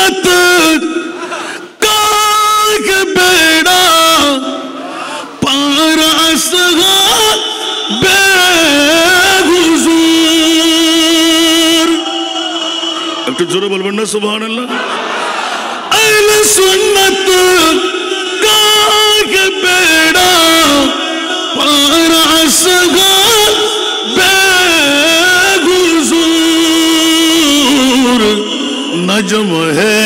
सुन्नत का के बेड़ा पार असगा बेहुजूर একটু জোরে বলবেন না সুবহানাল্লাহ আহলে সুন্নাত का के बेड़ा पार असगा बेहुजूर नजम है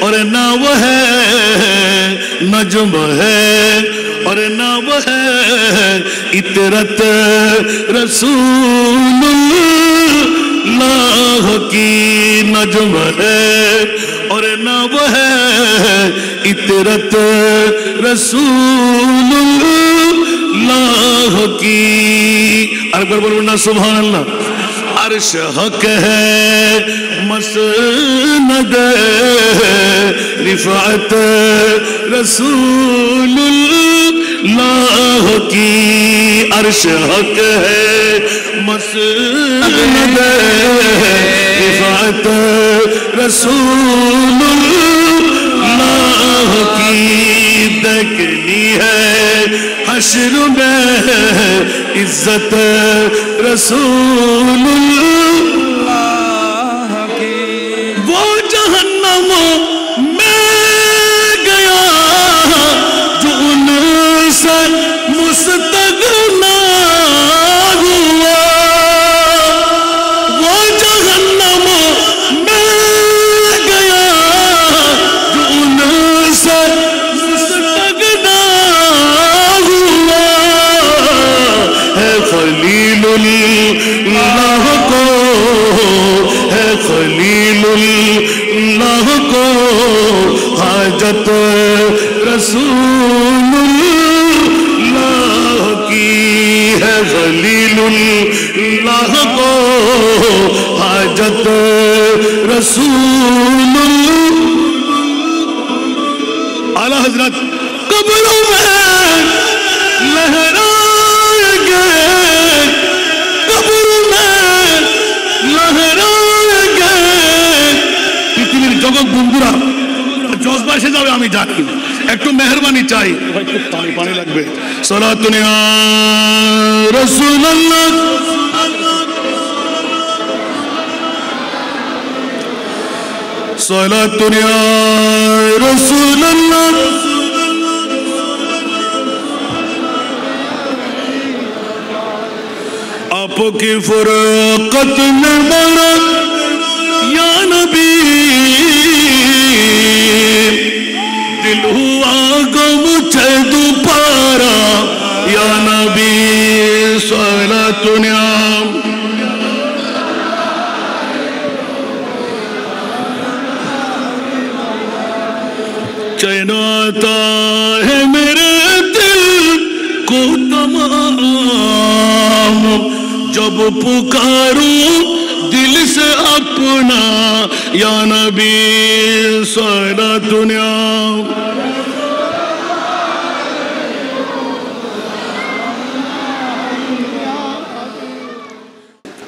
और ना वो है नजम है और ना वो है इतरत रसूलुल्लाह की नजम है और ना वो है इतरत रसूलुल्लाह की अकबर बोलो ना सुभान अल्लाह अर्श हक है मसनद रिफात रसूलुल्लाह की अर्श हक है मसनद रिफात रसूलुल्लाह की देखनी है हश्र में इज्जत रसूलुल्लाह की वो जहन्नम में गया जो उनसे मुस्तगना हुआ वो जहन्नम में गया जो उनसे मुस्तगना हुआ है खलीलुल्लाह को है खलीलुल्लाह को हाजत रसूलुल्लाह की है खलीलुल्लाह को हाजत रसूलुल्लाह आला हजरत कब्रों में लहराएंगे कब्रों में लहराएंगे पृथ्वीर जगत बंधुरा জজবা এসে যাবে আমি জানি একটু মেহেরবানি চাই একটু পানি লাগবে সালাতুন ইয়া রাসূলুল্লাহ সালাতুন ইয়া রাসূলুল্লাহ आपकी फुरकत में मरा या नबी दिल हुआ गम मुझे दोबारा या नबी सलातुन चैन आता है मेरे दिल को तमाम जब पुकारूं दिल से अपना या नबी सलातुन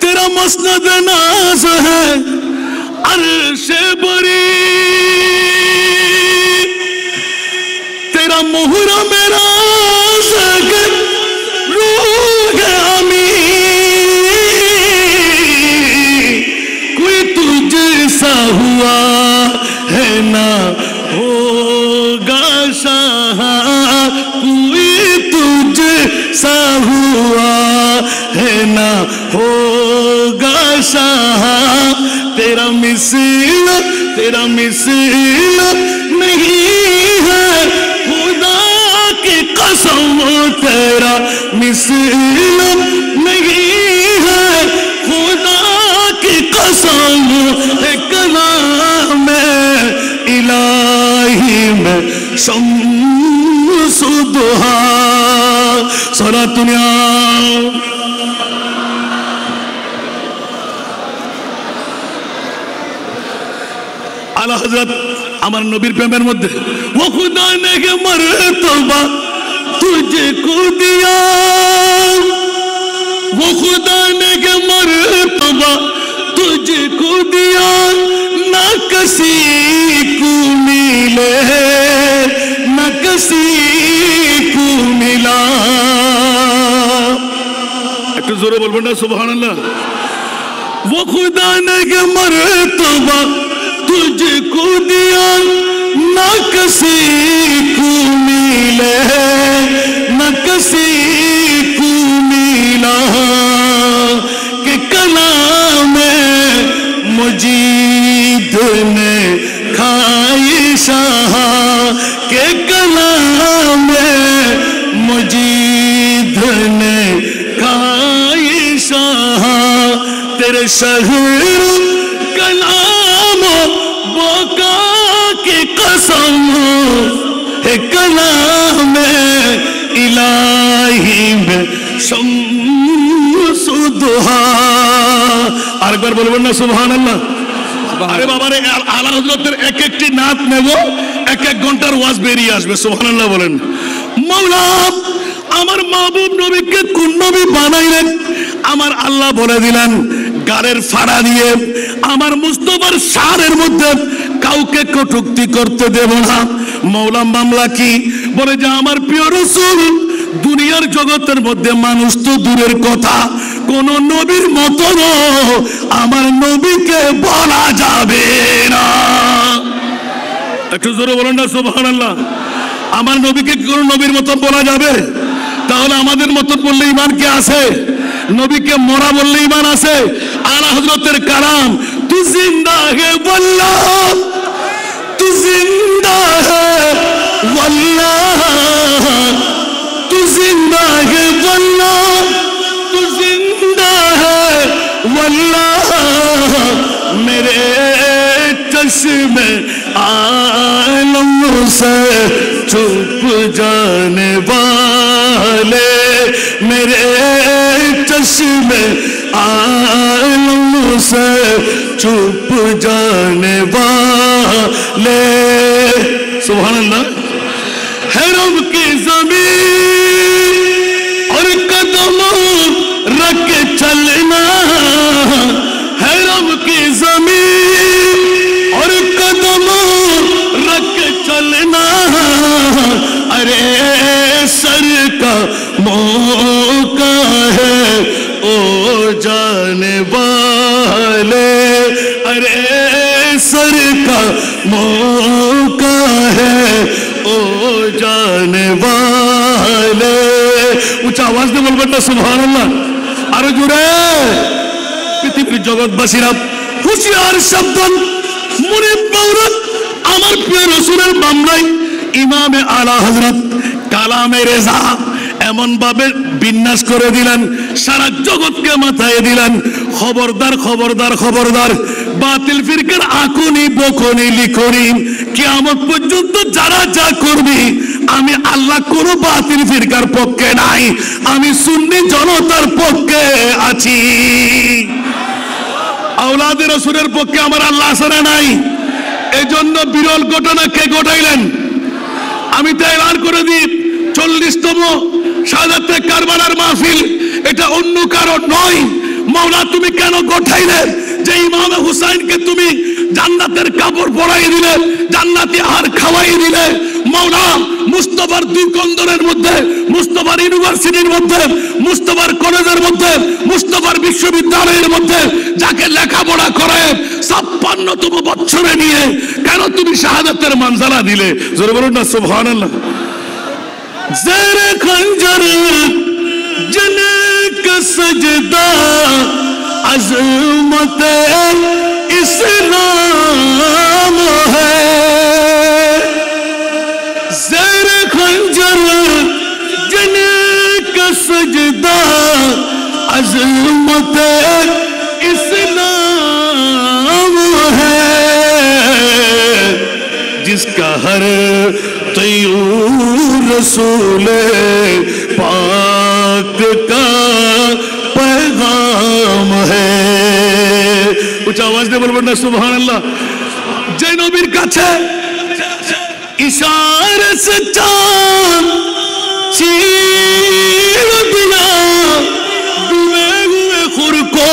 तेरा मसनद नाज है अर्शे बरी तेरा मुहरा मेरा सगर रूह अमी कोई तुझसा हुआ है ना होगा शाह कोई तुझसा हुआ है ना होगा शाह तेरा मिसल नहीं है खुदा की कसम तेरा मिसल नहीं है खुदा की कसम कलाम इलाही में शम्स दुहा सलातुन आला हजरत আমার নবীর প্রেমের মধ্যে वो खुदा ने के मर्तबा तुझको दिया वो खुदा ने के मर्तबा तुझको दिया ना किसी বলবেন না সুবহানাল্লাহ। वो खुदा ने के मर्तबा तुझको दिया ना किसी को मिले ना किसी को मिला कि कलाम मुजीद ने खाइशा के कलाम मुजीद ने खाइशा तेरे शहर कलाम बोका की कसम है कलाम इलाही में शम्सुद्दुहा। আরেকবার বলবেন না সুবহানাল্লাহ। আরে বাবা রে, আলা হযরতের এক একটি নাত নেব, এক এক ঘন্টার ওয়াজ বেরিয়ে আসবে। সুবহানাল্লাহ বলেন। মাওলা আমার মাহবুব নবীকে কোন নবী বানাইলেন? আমার আল্লাহ বলে দিলেন গালের ফাড়া দিয়ে আমার মুস্তাফার শানের মধ্যে কাউকে কটূক্তি করতে দেব না। মাওলা মামলা কি বলে যে আমার প্রিয় রাসূল দুনিয়ার জগতের মধ্যে মানুষ তো দূরের কথা, কোন নবীর মতো আমার নবীকে বলা যাবে না। একটু জোরে বলেন না সুবহানাল্লাহ। আমার নবীকে কোন নবীর মতো বলা যাবে? তাহলে আমাদের মতো বললে ঈমান কি আছে? নবীকে মরা বললে ঈমান আছে? আলা হযরতের কালাম তু জিন্দা হে ওয়াল্লাহ, তু জিন্দা হে ওয়াল্লাহ, তু জিন্দা হে ওয়াল্লাহ, তু জিন্দা হে ওয়াল্লাহ মেরে চশ্মে आलम से छुप जाने वाले मेरे चश्मे आलम से छुप जाने वाले। सुभान अल्लाह। हरम की ज़मीन और कदमों रख के चलना, हरम की ज़मीन और कदमों रख के चलना, अरे सर का मौका है ओ जाने वाले, अरे सर का मौका है ओ जाने वाले। ऊंचा आवाज में बोलবেন না সুবহানাল্লাহ। আরো জোরে। পৃথিবীর জগৎবাসীরা হুঁশিয়ার সাবধান, মুনিব মাওলাদ আমার প্রিয় রাসূলের মামলায় ইমামে আলা হযরত কালামে রেজা এমন ভাবে বিন্যাস করে দিলেন, সারা জগৎকে মাথায় দিলেন। খবরদার খবরদার খবরদার, বাতিল ফিরকার আকুনি বকুনি লিখনি কিয়ামত পর্যন্ত যারা যা করবি, আমি আল্লাহ কোন বাতিল ফিরকার পক্ষে নাই, আমি সুন্নি জনতার পক্ষে আছি। আওলাদে রাসূলের পক্ষে আমার আল্লাহ আসরে নাই। এজন্য বিরল ঘটনা কে ঘটাইলেন? আমি তো এলান করে দিই 40তম শাহাদাতে কারবালার মাহফিল, এটা অন্য কারণ নয়। মাওলা তুমি কেন ঘটাইলে যে ইমাম হুসাইনকে তুমি জান্নাতের কাপড় পরাই দিলে, জান্নাতি আহার খাওয়াই দিলে? মাওলা মুস্তাফার দুই কন্দরের মধ্যে, মুস্তাফার ইউনিভার্সিটির মধ্যে, মুস্তাফার কলেজের মধ্যে, মুস্তাফার বিশ্ববিদ্যালয়ের মধ্যে যাকে লেখাপড়া করে 56তম বছরে নিয়ে কেন তুমি শাহাদাতের মানজালা দিলে? জোরে বলুন না সুবহানাল্লাহ। ज़ेरे खंजर जने का सजदा अज़मत इस्लाम है, ज़ेरे खंजर जने का सजदा अज़मत इस्लाम है, जिसका हर तय्यूर रसूल पाक का पैगाम है। उच्च आवाज दे बोलबेন না সুবহানাল্লাহ। যে নবীর কাছে इशारे से चांद चीर दिया, डूबे हुए खुर को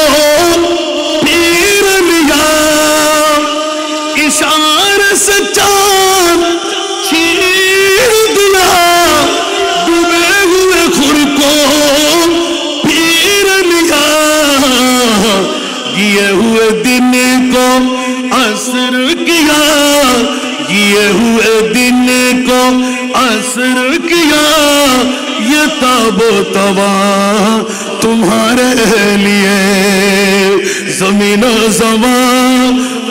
पीर लिया, इशारे से चांद चीर दिया, डूबे हुए खुर को पीर लिया, असर किया, ये हुए दिन को असर किया, ये ताबो तवा तुम्हारे लिए, जमीनो जमा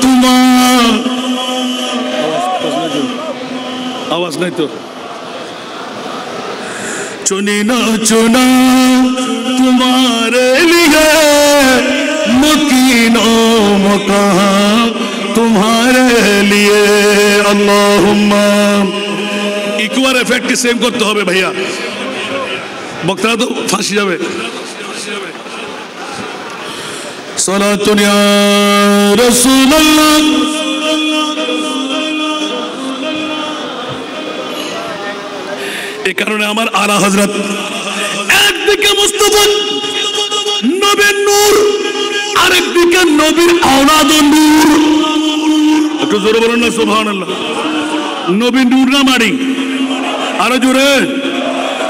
तुम्हारा। आवाज नहीं तो चुनी न चुना तुम्हारे लिए, मकीनो मकान तुम्हारे लिए। अल्लाहुम्मा इक्वार इफेक्ट सेम करते হবে ভাইয়া, বক্তারা তো ফাঁসি যাবে। সালাতুন ইয়া রাসূলুল্লাহ। এই কারণে আমার আলা হযরত একদিকে মুস্তাফা নবীর নূর, আরেকদিকে নবীর আওলাদ নূর। একটু জোরে বলুন না সুবহানাল্লাহ। নবীর নূর না মারি, আরো জোরে।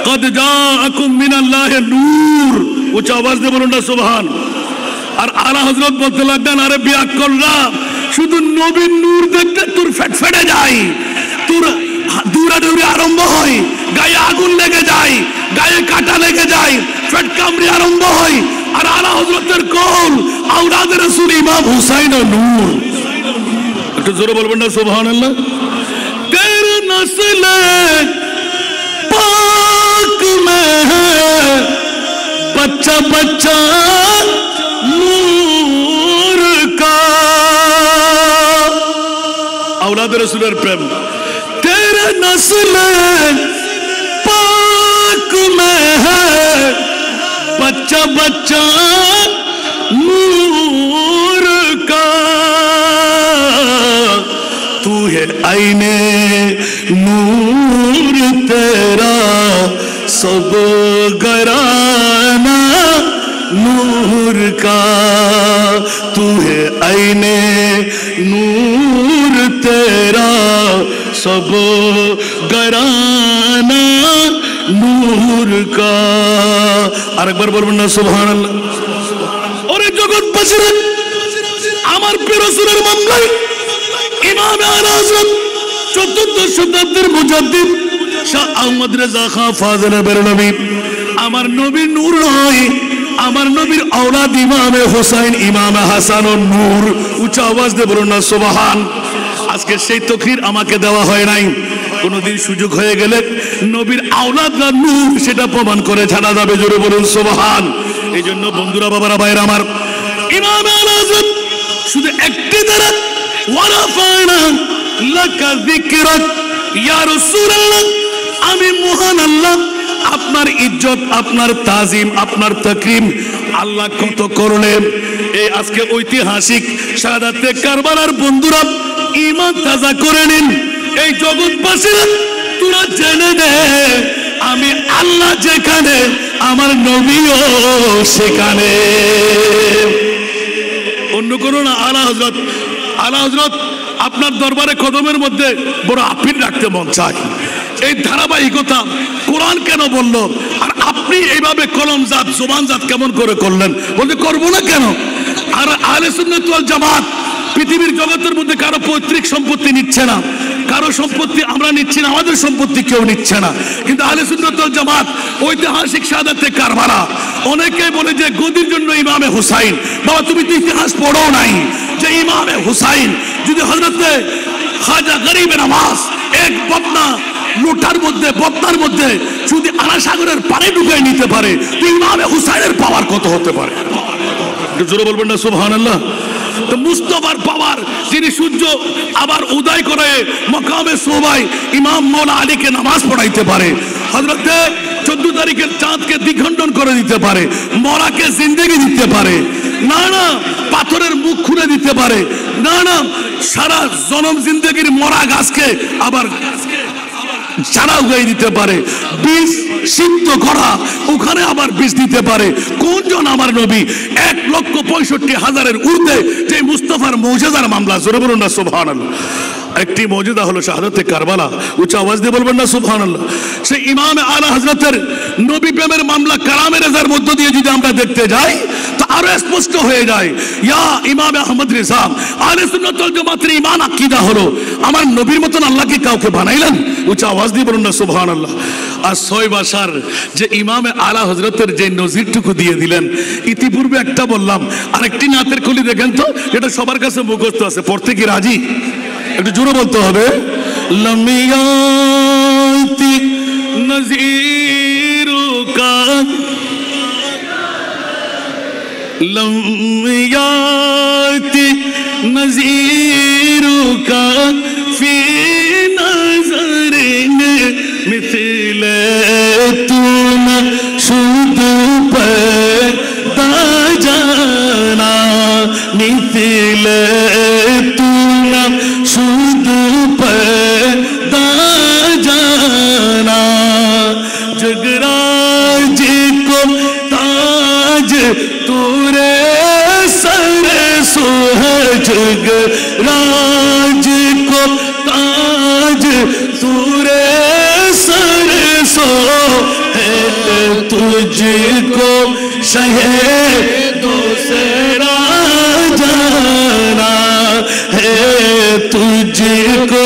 কদ জাআকুম মিনাল্লাহি নূর, উচ্চ আওয়াজ দিয়ে বলুন না সুবহান। আর আলা হযরত বলতে লাগলেন, আরে বিয়াক্কল্লাহ, শুধু নবীর নূর দেখতে তোর ফেট ফেটে যায়, তোর দৌড়াদৌড়ি আরম্ভ হয়, গায়ে আগুন লেগে যায়, গায়ে কাটা লেগে যায়, ফেট কামড়ি আরম্ভ হয়। আর আলা হযরতের কল আওলাদে রাসূল ইমাম হুসাইন নূর। একটু জোরে বলবেন না সুবহানাল্লাহ। তেরে নসলে পাক মে হ্যায় बच्चा बच्चा नूर का, औलाद रसूलेर प्रेम। तेरे नस्ल पाक में है बच्चा बच्चा नूर का, तू है आईने नूर तेरा सब घराना नूर का, तू है आईने नूर तेरा सब घराना नूर का। আর একবার বলবেন না সুবহানাল্লাহ। ওরে জগৎবাসীরা, আমার প্রিয় রাসূলের মামলায় ইমাম আলা হযরত চতুর্থ শতাব্দীর মুজাদ্দিদ শাহ আহমদ রেজা খান ফাজিল বেরলভী আমার নবীর নূর নয়, আমার নবীর আওলাদ ইমামে হোসাইন ইমামে হাসান ও নূর। উচ্চ আওয়াজ দিয়ে বলুন না সুবহান। আজকে সেই তকরীর আমাকে দেওয়া হয় নাই, কোনদিন সুযোগ হয়ে গেলে নবীর আওলাদরা নূর সেটা প্রমাণ করে ছাড়া যাবে। জোরে বলুন সুবহান। এই জন্য বন্ধুরা, বাবারা, ভাইরা আমার, ইমামে আলা হযরত শুধু একটি দ্বারা ওয়ারাফানা লাকা যিকরাক ইয়া রাসূলুল্লাহ, আমি মহান আল্লাহ আপনার ইজ্জত, আপনার তাজিম, আপনার তাকরীম আল্লাহ কত করলেন। এই আজকে ঐতিহাসিক শাহাদাতে কারবালার বন্ধুরা ঈমান তাজা করে নিন। এই জগৎবাসীরা তোরা জেনে নে, আমি আল্লাহ যেখানে আমার নবীও সেখানে। অন্য কোনো না, আলা হযরত। আলা হযরত আপনার দরবারে কদমের মধ্যে বড় আপিল রাখতে মন চায়। এই ধারাবাহিকতা কোরআন কেন বলল, আর আপনি এইভাবে কলমজাত জবানজাত কেমন করে করলেন? বলতে করবো না কেন? আর আহলে সুন্নাত ওয়াল জামাত পৃথিবীর জগতের মধ্যে কারো পৈতৃক সম্পত্তি নিচ্ছে না, কারো সম্পত্তি আমরা নিচ্ছি না, আমাদের সম্পত্তি কেউ নিচ্ছে না। কিন্তু আহলে সুন্নাত ওয়াল জামাত ঐতিহাসিক শাহাদাতে কারবালা, অনেকেই বলে যে গদির জন্য ইমামে হুসাইন। বাবা, তুমি তো ইতিহাস পড়ো নাই যে ইমামে হুসাইন যদি হযরতে খাজা গরিবে নওয়াজ এক বদনা লোটার মধ্যে, বদনার মধ্যে যদি আনা সাগরের পানি ঢুকাই নিতে পারে, তো ইমামে হুসাইনের পাওয়ার কত হতে পারে? জোরে বলবেন না সুবহানাল্লাহ। তো মুস্তাফার পাওয়ার, যিনি সূর্য আবার উদয় করে মকামে সোবাই ইমাম মৌলা আলীকে নামাজ পড়াইতে পারে, হযরতে 14 তারিখের চাঁদকে দ্বিখণ্ডন করে দিতে পারে, মরাকে জিন্দেগি দিতে পারে, না না পাথরের মুখ খুলে দিতে পারে, না না সারা জনম জিন্দেগির মরা গাছকে আবার চারা উগাই দিতে পারে, বীজ সিদ্ধ করা ওখানে আবার বীজ দিতে পারে। কোনজন আমার নবী 1,65,000-এর ঊর্ধ্বে যে মুস্তাফার মুজিজার মামলা। জোরে বলুন না সুবহানাল্লাহ। একটি মুজিজা হলো শাহাদাতে কারবালা। উচ্চ আওয়াজ দিয়ে বলবেন না সুবহানাল্লাহ। সেই ইমাম আলা হযরতের নবী প্রেমের মামলা কালামে রেজার মধ্য দিয়ে যদি আমরা দেখতে যাই, তো আরো স্পষ্ট হয়ে যায়। ইয়া ইমাম আহমদ রেজা, আহলে সুন্নাত ওয়াল জামাতের ঈমান আকীদা হলো আমার নবীর মতন আল্লাহকে কাউকে বানাইলেন? উচ্চ আওয়াজ দিয়ে বলুন না সুবহানাল্লাহ। আর 6 বাসার যে ইমামে আলা হযরতের যে নজিরটুকু দিয়ে দিলেন, ইতিপূর্বে একটা বললাম, আরেকটি নাতের কলি দেখেন তো, এটা সবার কাছে মুখস্থ আছে, পড়তে কি রাজি? একটু জোরে বলতে হবে। লামিয়াতি নজিরুকা লামিয়াতি নজিরুকা ফি নজরিন মিথলে তুনা শুধু পয়দা জানা মিথলে তুনা শুধু পয়দা জানা জগরাজ को ताज तुरे सर सुहज जगराज को ताज तुरे सर सो है तुझको शहीदों से जाना है तुझको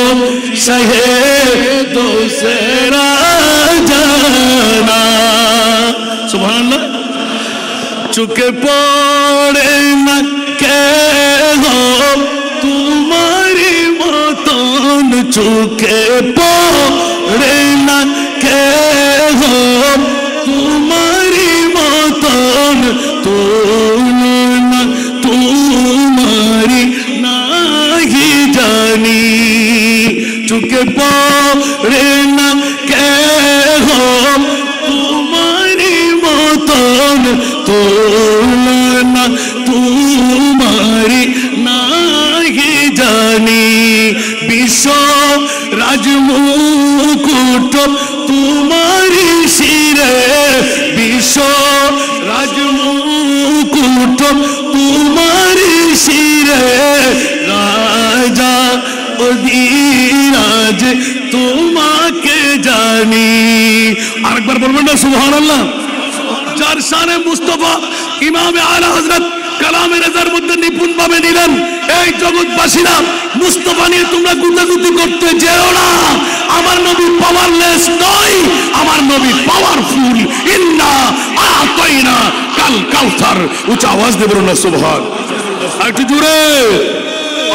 शहीदों से जाना। सुभान अल्लाह। चुके पड़े न के हो तुम्हारी मतन चुके पड़े न के हो तुम्हारी मतन तुम्हारी नहीं जानी चुके पड़े न के हो तुम्हारी मतन तुम्हारी नहीं जानी विश्व राजमुकुट तुम्हारी सिरे विश्व राजमुकुट तुम्हारी सिरे राजा অধিরাজ তোমাকে জানি। আরেকবার বলবেন না সুবহানাল্লাহ। যার শানে মুস্তাফা ইমামে আলা হযরত কালামে রেজার মধ্যে নিপুণ ভাবে নিলেন, এই জগৎবাসীরা মুস্তাফা নিয়ে তোমরা গুতাগুতি করতে যেও না। আমার নবী পাওয়ারলেস নয়, আমার নবী পাওয়ারফুল। ইন্না আতাইনা কাল কাউসার। উচ্চ আওয়াজ দিয়ে বলুন না সুবহান। একটু জোরে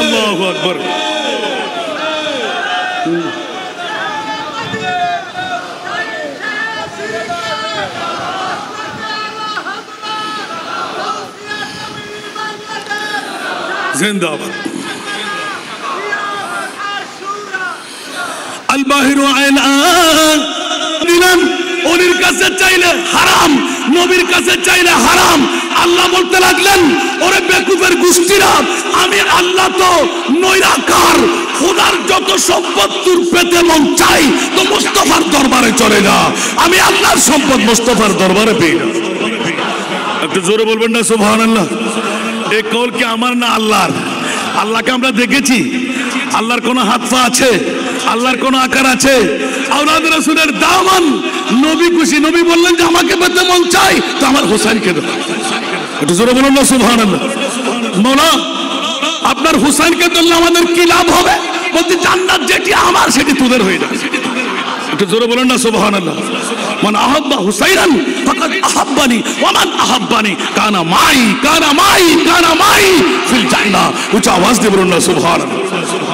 আল্লাহু আকবার। জিন্দাবাদ। আল বাহিরু আইনান দিলাম, ওলির কাছে চাইলে হারাম, নবীর কাছে চাইলে হারাম। আল্লাহ বলতে লাগলেন, ওরে বেকুফের গোষ্ঠীরা, আমি আল্লাহ তো নৈরাকার, খোদার যত সম্পদ তোর পেতে মন চাই তো মুস্তাফার দরবারে চলে যা। আমি আল্লাহর সম্পদ মুস্তাফার দরবারে পেয়ে না। একটু জোরে বলবেন না সুবহানাল্লাহ। এই কল কি আমার না আল্লাহর? আল্লাহকে আমরা দেখেছি? আল্লাহর কোন হাত পা আছে? আল্লাহর কোন আকার আছে? আওলাদ রাসূলের দামান নবী খুশি। নবী বললেন যে আমাকে পেতে মন চাই তো আমার হোসেনকে দাও। একটু জোরে বলুন না সুবহানাল্লাহ। মওলা আপনার হোসেনকে দিলে আমাদের কি লাভ হবে? বলতে জান্নাত যেটি আমার সেটি তোদের হয়ে যাবে। একটু জোরে বলুন না সুবহানাল্লাহ। মান আহাব্বা হুসাইনান ফাকাদ আহাব্বানি ওয়া মান আহাব্বানি কানা মাই কানা মাই কানা মাই ফিল জান্নাহ। উচ্চ আওয়াজ দিয়ে বলুন না সুবহানাল্লাহ।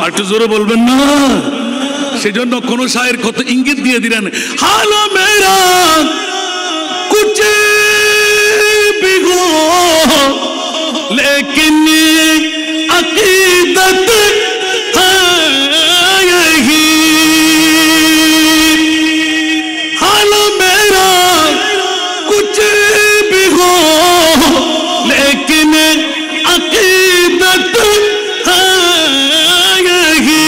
একটু জোরে বলবেন না। সেজন্য কোন শায়ের কত ইঙ্গিত দিয়ে দিলেন, হালো মেরা কুছ भी हो लेकिन अकीदत है यही। हाल मेरा कुछ भी हो लेकिन अकीदत है यही।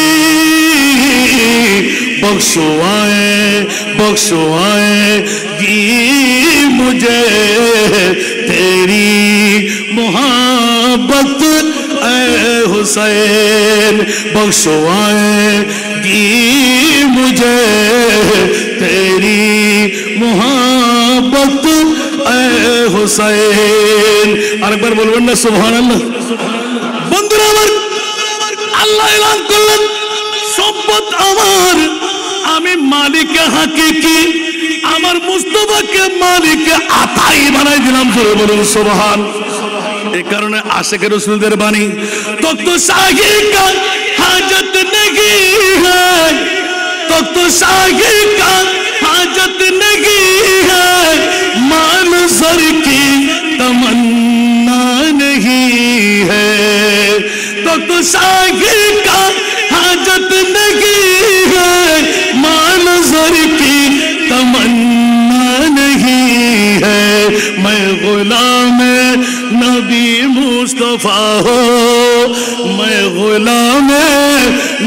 बख्शवाएगी मुझे तेरी मोहब्बत ऐ हुसैन। बख्शवाएगी मुझे तेरी मोहब्बत ऐ हुसैन। আরেকবার বলবেন না সুবহানাল্লাহ। বন্ধুরা আমার, আল্লাহ এলান করলেন সম্পদ আমার, আমি মালিক হাকিকি, আমার মুস্তাফাকে মালিক আতাই বানাই দিলাম। জোরে বলুন সুবহান। এই কারণে আশিক রাসূলদের বাণী, তখ্ত শাহী কা হাজত নেহি হ্যায়, তখ্ত শাহী কা হাজত নেহি হ্যায়, মান সর কি তমন্না নেহি হ্যায়, তখ্ত শাহী কা हाजत नहीं है, मानज़र की तमन्ना नहीं है, मैं गुलाम नबी मुस्तफा हो, मैं गुलाम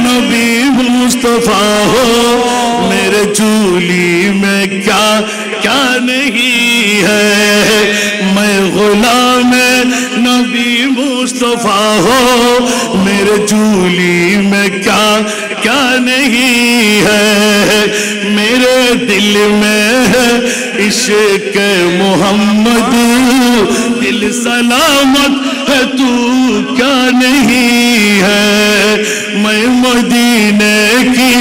नबी मुस्तफा हो, मेरे झोली में क्या क्या नहीं है, मैं गुलाम नबी मुस्तफा हो, मेरे झोली में क्या क्या नहीं है, मेरे दिल में है इश्क मोहम्मद, दिल सलामत है तू क्या नहीं है, मैं मदीने की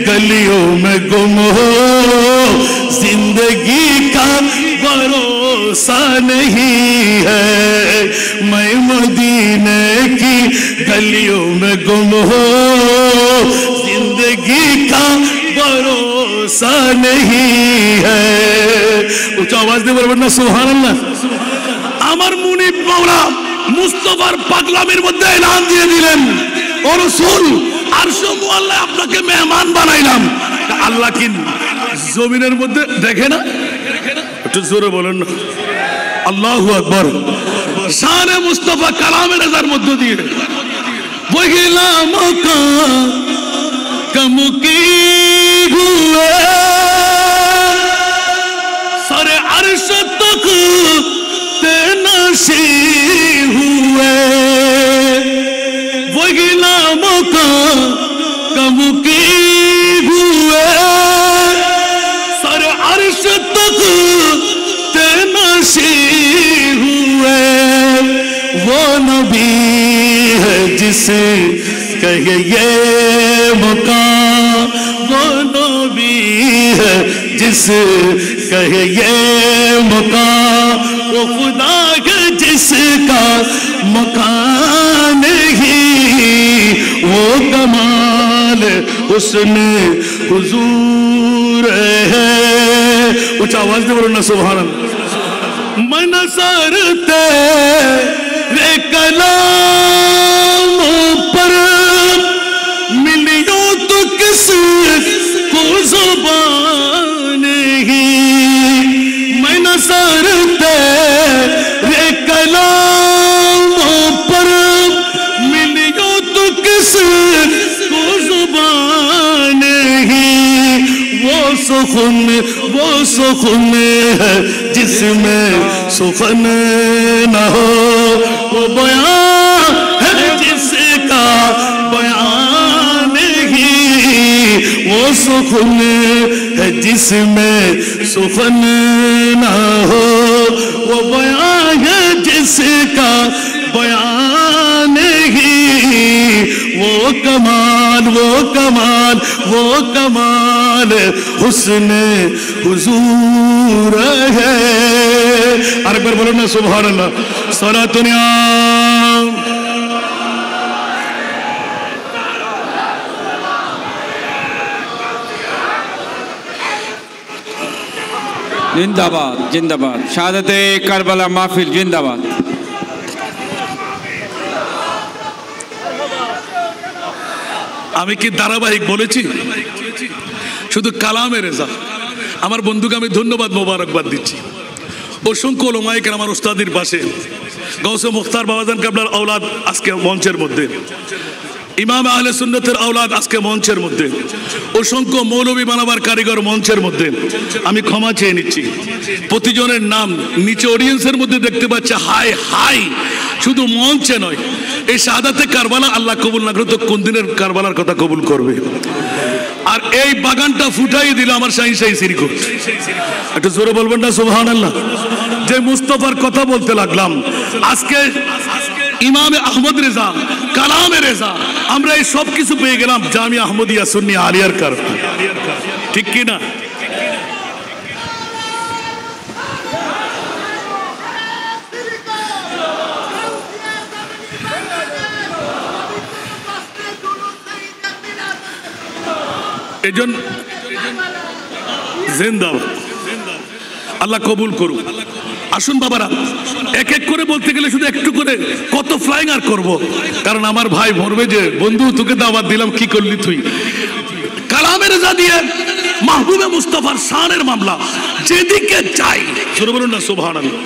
गलियों में गुम हो, जिंदगी का भरोसा नहीं है, मैं मदीने की गलियों में गुम हो, जिंदगी का भरोसा नहीं है। उच्च आवाज दे বলবেন না সুবহানাল্লাহ। আমার মুনিব মাওলা মুস্তাফার পাগলামির মধ্যে এলান দিয়ে দিলেন, ও রাসূল আরশ মুআল্লা আপনাকে মেহমান বানাইলাম। আল্লাহ কি জমিনের মধ্যে দেখে না? একটু জোরে বলেন না আল্লাহু আকবার। শানে মুস্তাফা কালামে রেজার মধ্য দিয়ে বহিলা মকা কমকি হুয়ে সারে আরশ তক তে নশি হুয়ে, বহিলা মকা কমকি হুয়ে সারে আরশ তক তে নশি হুয়ে, वो नबी है जिसे कहे ये मकाम, वो नबी है जिसे कहे ये मकाम, वो खुदा है जिसका मकान ही, वो कमाल उसने हुजूर है। उच्च आवाज दे बोलो ना सुभान अल्लाह। मन सरते रे कलाम पर मिलियो तो किस को ज़ुबान ही, मैं नसरते रे कलाम पर मिलियो तो किस को ज़ुबान ही, वो सुखन है जिसमें सुखन न हो, वो बयान है जिसका बयान ही, वो सुखन है जिसमें सुखन न हो, वो बयान है जिसका बयान ही, वो कमाल वो कमाल वो कमाल हुस्ने हुजूर है। আরেকবার বলুন না সুবহানাল্লাহ। সালাতুন ইয়া जिंदाबाद जिंदाबाद, শাহাদাতে কারবালা মাহফিল জিন্দাবাদ। আমি কি ধারাবাহিক বলেছি? শুধু কালামে রেজা। আমার বন্ধুকে আমি ধন্যবাদ মোবারকবাদ দিচ্ছি। অসংখ্য ওলামায়ে কেরাম আমার উস্তাদের পাশে, গৌসে মুখতার বাবাজান কাবলার আওলাদ আজকে মঞ্চের মধ্যে, ইমাম আহলে সুন্নতের আওলাদ আজকে মঞ্চের মধ্যে, অসংখ্য মৌলবী বানাবার কারিগর মঞ্চের মধ্যে। আমি ক্ষমা চেয়ে নিচ্ছি, প্রতিজনের নাম নিচে অডিয়েন্সের মধ্যে দেখতে পাচ্ছে। হাই হাই, শুধু মঞ্চে নয়, এই শাহাদাতে কারবালা আল্লাহ কবুল না করে তো কোন দিনের কারবালার কথা কবুল করবে? আর এই বাগানটা ফুটাই দিল আমার শাহিন শাহী শ্রীকোট। একটু জোরে বলবেন না সুবহানাল্লাহ? যে মুস্তফার কথা বলতে লাগলাম, আজকে ইমামে আহমদ রেজা, কালামে রেজা, আমরা এই সব কিছু পেয়ে গেলাম জামিয়া আহমদিয়া সুন্নি আলিয়ার কারণে, ঠিক কি না? এজন জিন্দাবাদ, আল্লাহ কবুল করুক। আসুন বাবারা, এক এক করে বলতে গেলে শুধু একটু করে কত ফ্লাইং আর করবো, কারণ আমার ভাই মরবে যে, বন্ধু তোকে দাওয়াত দিলাম কি করলি তুই? কালামের রেজা দিয়ে মাহবুবে মুস্তাফার শানের মামলা, যেদিকে চাই শুরু বলুন না সুবহানাল্লাহ।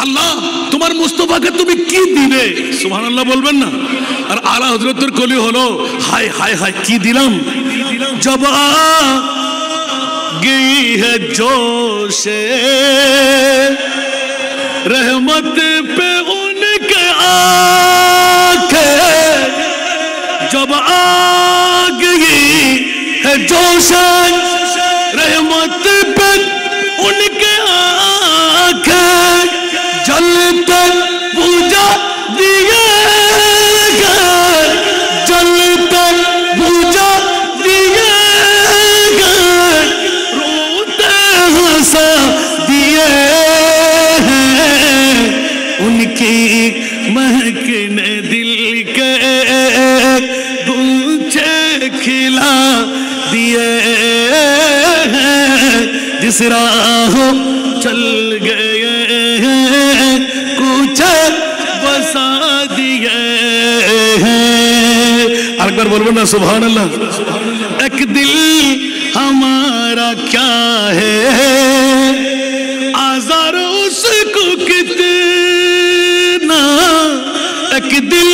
আল্লাহ তোমার মুস্তাফাকে তুমি কি দিলে, সুবহানাল্লাহ বলবেন না? আর আলা হযরতের কলি হলো হাই হাই হাই কি দিলাম। जब आ गई है जोशे रहमत पे उनके आंखें, जब आ गई है जोशे रहमत पे उनके आंखें, जलते बुझा दिए गए, जलते बुझा दिए हैं, उनकी महकने दिल के गुलछे खिला दिए हैं, जिस राह चल गए हैं कुछ बसा दिए हैं। एक बार बोलो ना सुभान अल्लाह। एक दिल हमारा क्या है, आज़ार उसको कितना, एक दिल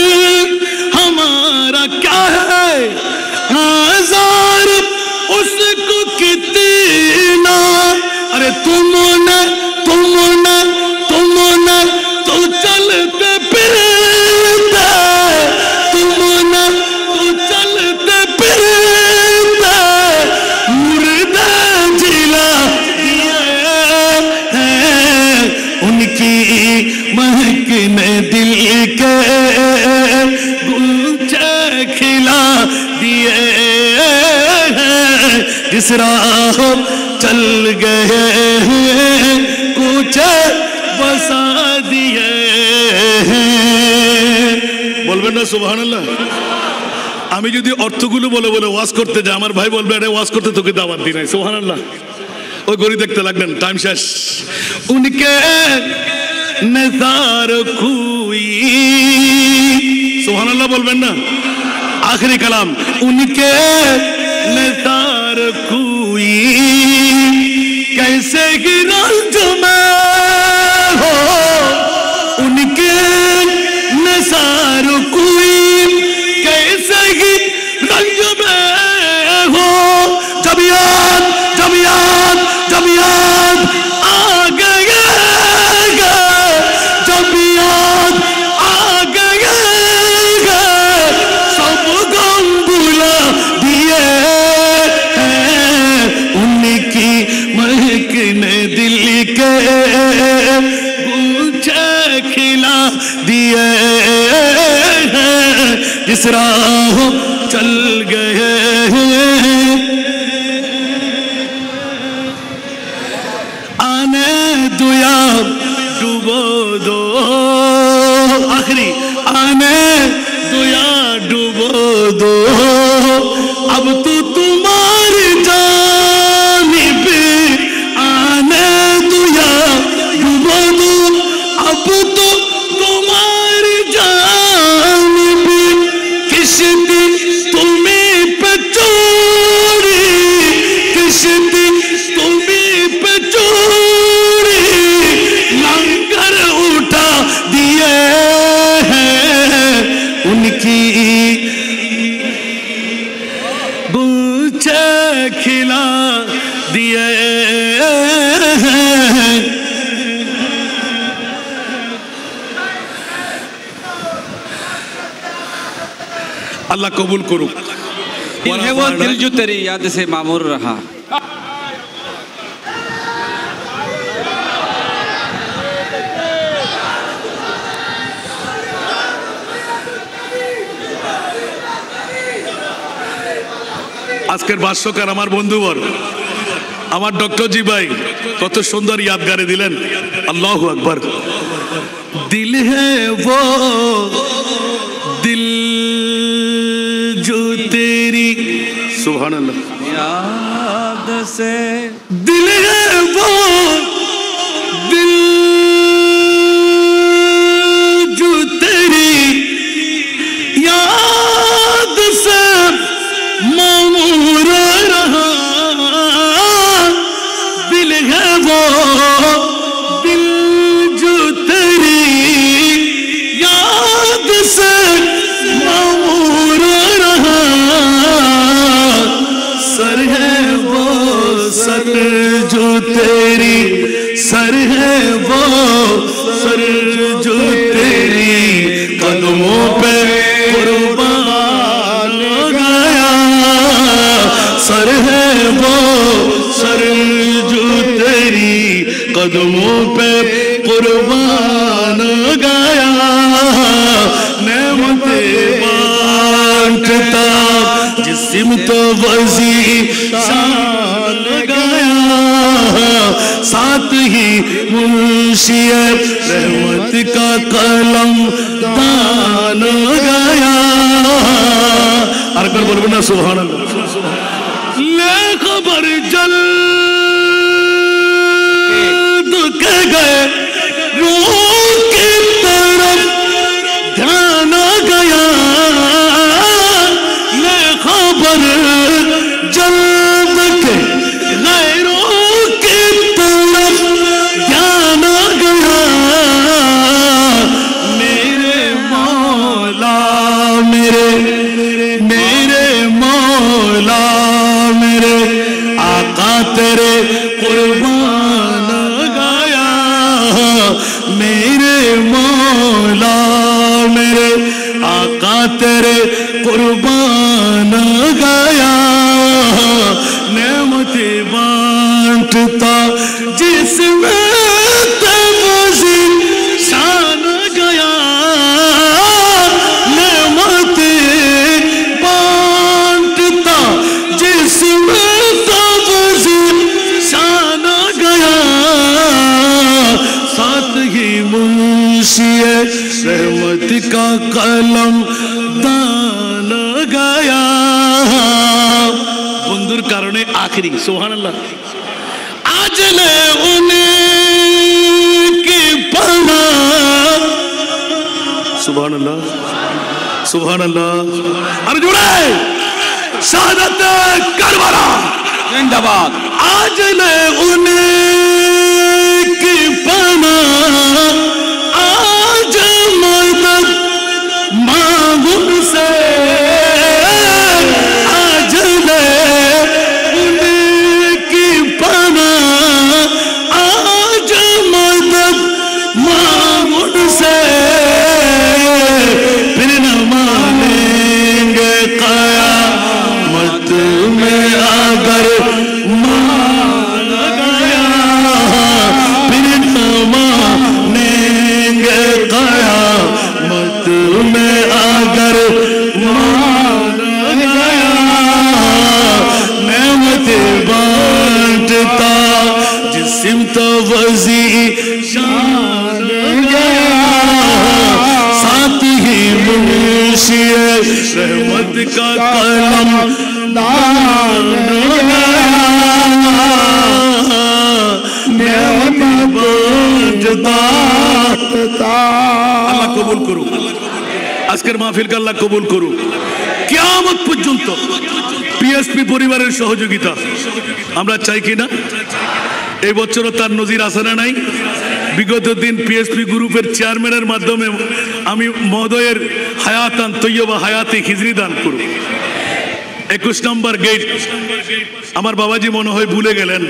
हमारा क्या है, आज़ार उसको कितना। अरे तुमने तुमने तुमने तो चलते फिरते, तुमने तो चलते फिरते मुर्दा जिला दिए हैं, उनकी महकने दिल के गुलछे खिला दिए हैं, जिस राह चल गए हैं कुछ बसा दिए हैं। বলবেন না সুবহানাল্লাহ? আমি যদি অর্থগুলো বলে বলে ওয়াজ করতে যাই, আমার ভাই বলবে আরে ওয়াজ করতে তোকে দাওয়াত দি নাই। সুবহানাল্লাহ। ওই ঘড়ি দেখতে লাগলেন, টাইম শেষ। উনকে নজার খুই, সুবহানাল্লাহ বলবেন না? आखिरी कलाम, उनके नज़ार कोई कैसे ही रंज में हो, उनके नज़ार कोई कैसे ही रंज में हो, जब याद जब याद जब याद आ गए, जब याद आ गए सब गम भुला दिए हैं, उनकी महकने दिल के गुलछे खिला दिए हैं, जिस राह चल गए हैं आने दो या डूबो दो, आखिरी आने दो या डूबो दो, अब तो तुम्हारी जानिब आने दो या डूबो दो, अब तो तुम्हारी जानिब किश्ती तुम्हें पे चोरी, किश्ती तुम्हें पे चोरी लंगर उठा दिए हैं, उनकी مجھے کھلا دیے اللہ قبول کرو دل ہے وہ دل جو تیری یاد سے معمور رہا. আজকের ভাষ্যকার আমার বন্ধুবর আমার ডক্টর জি ভাই কত সুন্দর ইয়াদগারে দিলেন. আল্লাহু আকবার. দিল है वो दिल जो तेरी सुभान अल्लाह याद से दिल है वो दिल जो तेरी याद से मामूर रहा. दिल है वो दिल जो तेरी याद से मामूर रहा. सर है वो सर जो तेरी सर है वो सर जो तेरी कदमों पे कुर्बान गया. सर है वो सर जो तेरी कदमों पे कुर्बान गया. नेमतें बांटता जिस्म तो वजी शान गया. साथ ही मुंशी रहमत का कलम दान गया. আর একবার বলবো না সুবহানাল্লাহ. ले खबर जल्द के गए रूह की तरफ ध्यान गया. ले खबर जल्द के गैरों की तरफ ध्यान गया. मेरे मौला मेरे मेरे मौला मेरे आका तेरे कुर्बान गया. मेरे मौला मेरे आका तेरे कुर्बान गया. नेमतें बांटता जिसमें तमज़ी शान गया. नेमतें बांटता जिसमें तमज़ी शान गया. साथ ही मुंशी रहमत का कलम दान गया. বন্ধুর কারণে আখরি সুবহানাল্লাহ. আজলে উনকি পনা সুবহানাল্লাহ সুবহানাল্লাহ. আর জোরে শাহাদাত কারবালা जिंदाबाद. আজলে উনকি পনা আজ মদদ मांगू से आजले उनकी पना आज मदद मांगू से. फिर न मानेंगे क़यामत में अगर मान गया. फिर न मानेंगे क़यामत में अगर मान गया. नेमतें बांटता जिस्म तो वजी शान गया. साथ ही मुंशी रहमत का कलम दान गया. नेमतें बांटता আল্লাহ কবুল করুক. আজকের মাহফিলকে আল্লাহ কবুল করুক. কিয়ামত পর্যন্ত পিএসপি পরিবারের সহযোগিতা আমরা চাই কিনা? এই বছরও তার নজির আছে না নাই? বিগত দিন পিএসপি গ্রুপের চেয়ারম্যানের মাধ্যমে আমি মহোদয়ের হায়াতান তৈয়বা হায়াতে খিজরি দান করব. 21 নম্বর গেট। আমার বাবাজি মনে হয় ভুলে গেলেন,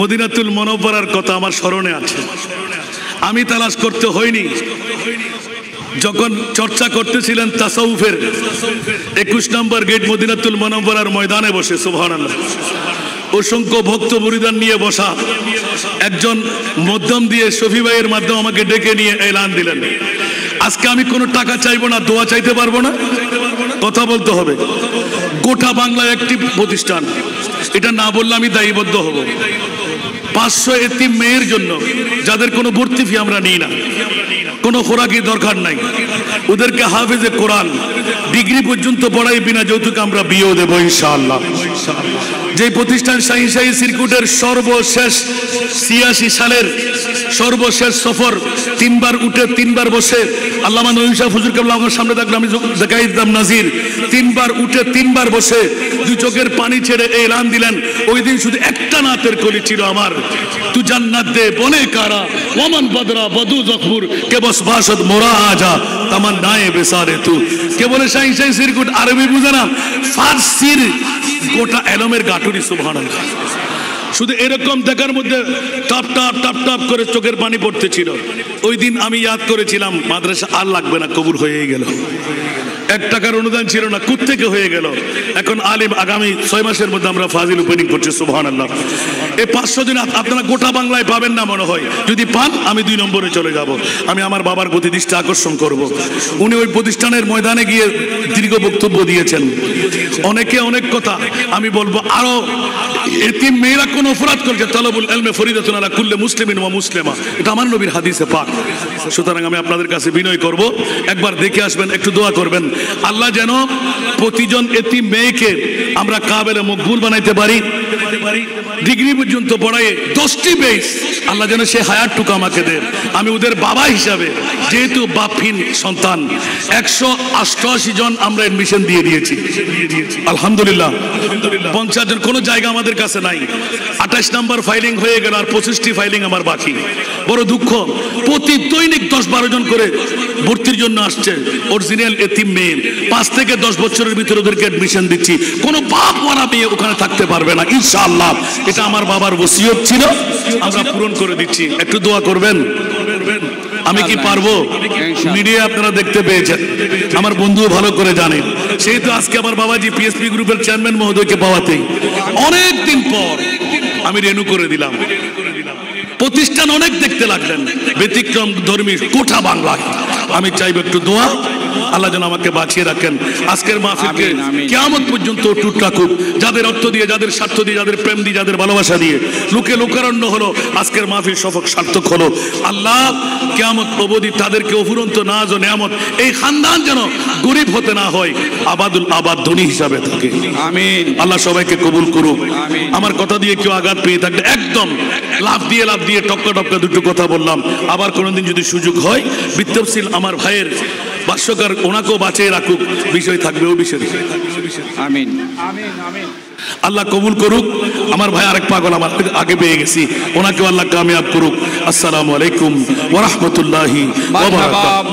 মদিনাতুল মুনাওয়ারার কথা আমার স্মরণে আছে। আমি তালাশ করতে হয়নি, যখন চর্চা করতেছিলেন তাসাউফের, 21 নম্বর গেট মদিনাতুল মুনাওয়ারার ময়দানে বসে, সুবহানাল্লাহ, অসংখ্য ভক্ত মুরিদান নিয়ে বসা একজন মধ্যম দিয়ে শফি ভাইয়ের মাধ্যমে আমাকে ডেকে নিয়ে এলান দিলেন, আজকে আমি কোনো টাকা চাইবো না, দোয়া চাইতে পারবো না, কথা বলতে হবে। গোটা বাংলায় একটি প্রতিষ্ঠান, এটা না বললে আমি দায়ীবদ্ধ হব। 500 এতিম মেয়ের জন্য, যাদের কোনো ভর্তি ফি আমরা নিই না, কোনো খোরাকি দরকার নাই, ওদেরকে হাফেজে কোরআন ডিগ্রি পর্যন্ত পড়াই, বিনা যৌতুকে আমরা বিয়েও দেবো ইনশাআল্লাহ। যে প্রতিষ্ঠান শাহী সিরকুটের সর্বশেষ 86 সালের সর্বশেষ সফর, 3 বার উঠে 3 বার বসে, আল্লামা নঈম শাহ হুজুর কেবলা আমার সামনে থাকলে আমি দেখাই দিতাম নাজির, 3 বার উঠে 3 বার বসে 2 চোখের পানি ছেড়ে এলান দিলেন। ওই দিন শুধু একটা নাতের কলি ছিল আমার, তু জান্নাত দে বনে কারা ওমান বদরা বদু জখবুর কে বস বাসদ মোরা আজা তামান্নায়ে বেসারে তু। কে বলে শাহী সিরকুট আরবি বুঝে না, ফার্সির গোটা এলমের গাটুরি, সুবহানাল্লাহ। শুধু এরকম দেখার মধ্যে টপ টপ টপ টপ করে চোখের পানি পড়তেছিল। ওই দিন আমি ইয়াদ করেছিলাম, মাদ্রাসা আর লাগবে না, কবুল হয়েই গেল। 1 টাকার অনুদান ছিল না, কোত্থেকে হয়ে গেল। এখন আলিম, আগামী 6 মাসের মধ্যে আমরা ফাজিল ওপেনিং করছি, সুবহানাল্লাহ। এই 500 জন আপনারা গোটা বাংলায় পাবেন না মনে হয়, যদি পান আমি 2 নম্বরে চলে যাব। আমি আমার বাবার প্রতি দৃষ্টি আকর্ষণ করব। উনি ওই প্রতিষ্ঠানের ময়দানে গিয়ে দীর্ঘ বক্তব্য দিয়েছেন, অনেকে অনেক কথা। আমি বলবো আরো, এতিম মেয়েরা কোন অপরাধ করেছে, তালাবুল ইলমে ফরিদাতুন আলা কুল্লি মুসলিমিন ওয়া মুসলিমা, এটা আমার নবীর হাদিসে পাক। সুতরাং আমি আপনাদের কাছে বিনয় করব, একবার দেখে আসবেন, একটু দোয়া করবেন, আল্লাহ যেন প্রতিজন এতিম মেয়েকে আমরা কাবেলে মকবুল বানাইতে পারি, ডিগ্রি পর্যন্ত পড়ায় 10টি বেস, আল্লাহ যেন সে হায়াতটুকু আমাকে দেন। আমি ওদের বাবা হিসাবে, যেহেতু বাপহীন সন্তান, 188 জন আমরা এডমিশন দিয়ে দিয়েছি আলহামদুলিল্লাহ। 50 জন, কোনো জায়গা আমাদের কাছে নাই। 28 নম্বর ফাইলিং হয়ে গেল, আর 25টি ফাইলিং আমার বাকি। বড় দুঃখ, প্রতি দৈনিক 10-12 জন করে ভর্তির জন্য আসছে অরিজিনাল এতিম মেয়ে। 5 থেকে 10 বছরের ভিতরে ওদেরকে এডমিশন দিচ্ছি, কোনো বাপ মারা মেয়ে ওখানে থাকতে পারবে না ইনশাআল্লাহ। এটা আমার বাবার ওসিয়ত ছিল, আমরা পূরণ করে দিচ্ছি। একটু দোয়া করবেন। আমি কি পারবো? মিডিয়া আপনারা দেখতে পেয়েছেন, আমার বন্ধুও ভালো করে জানে। সেহেতু আজকে আমার বাবাজি পিএসপি গ্রুপের চেয়ারম্যান মহোদয়কে পাওয়াতেই অনেক দিন পর আমি রেনু করে দিলাম। প্রতিষ্ঠান অনেক দেখতে লাগলেন, ব্যতিক্রম ধর্মী গোটা বাংলায়। আমি চাইব একটু দোয়া, আল্লাহ যেন আমাকে বাঁচিয়ে রাখেন। আজকের মাহফিলকে কিয়ামত পর্যন্ত অটুট রাখুক। যাদের অর্থ দিয়ে, যাদের স্বার্থ দিয়ে, যাদের প্রেম দিয়ে, যাদের ভালোবাসা দিয়ে লোকে লোকারণ্য হলো, আজকের মাহফিল সফল সার্থক হলো। আল্লাহ কিয়ামত অবধি তাদেরকে অফুরন্ত নাজ ও নিয়ামত, এই খানদান যেন গরিব হতে না হয়, আবাদুল আবাদ ধনী হিসাবে থাকে। আমিন। আল্লাহ সবাইকে কবুল করুক। আমার কথা দিয়ে কেউ আঘাত পেয়ে থাকলে একদম লাভ দিয়ে টপকা টপকা দুটো কথা বললাম। আবার কোনোদিন যদি সুযোগ হয়, বিত্তফসিল আমার ভাইয়ের ভাষ্যকার, ওনাকেও বাঁচিয়ে রাখুক, বিষয় থাকবে ও বিষয়। আমিন আমিন আমিন। আল্লাহ কবুল করুক। আমার ভাই আরেক পাগল আমার আগে পেয়ে গেছি, ওনাকেও আল্লাহ কামিয়াব করুক। আসসালামু আলাইকুম ওয়া রাহমাতুল্লাহি ওয়া বারাকাতুহু।